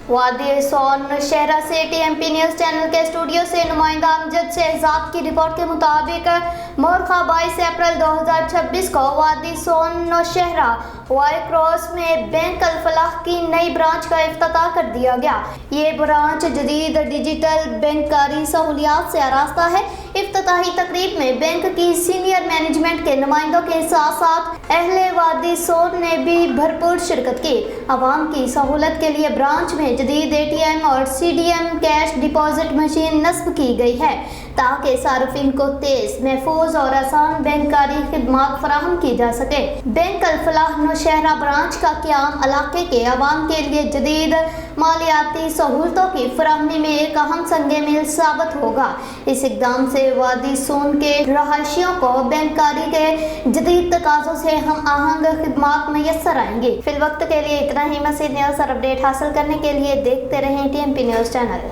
वादी सोन नौशहरा से TMP news channel के स्टूडियो से नुमाइंदा अमजद शहजाद की रिपोर्ट के मुताबिक मोरखा 22 अप्रैल 2026 को वादी सोन नौशहरा वाई क्रॉस में बैंक अल फलाह की नई ब्रांच का इफ्तिताह कर दिया गया। ये ब्रांच जदीद डिजिटल बैंककारी सहूलियात से आरास्ता है। इफ्तिताही तकरीब में बैंक की सीनियर मैनेजमेंट के नुमाइंदों के साथ साथ अहले वादी सोन ने भी भरपूर शिरकत की। आवाम की सहूलत के लिए ब्रांच में जदीद ATM और CDM कैश डिपॉजिट मशीन नस्ब की गई है ताकि सार्फिन को तेज, महफूज और आसान बैंककारी खिदमात फराहम की जा सके। बैंक अल फलाह नौशहरा ब्रांच का क़याम इलाके के अवाम के लिए जदीद मालियाती सहूलतों की फराहमी में एक अहम संगे मील साबित होगा। इस इक़दाम से वादी सोन के रहायशियों को बैंककारी के जदीद तकाज़ों से हम आहंग खिदमात मैसर आएंगी। फिल वक्त के लिए इतना ही। मज़ीद न्यूज़ और अपडेट हासिल करने के लिए देखते रहें TMP न्यूज़ चैनल।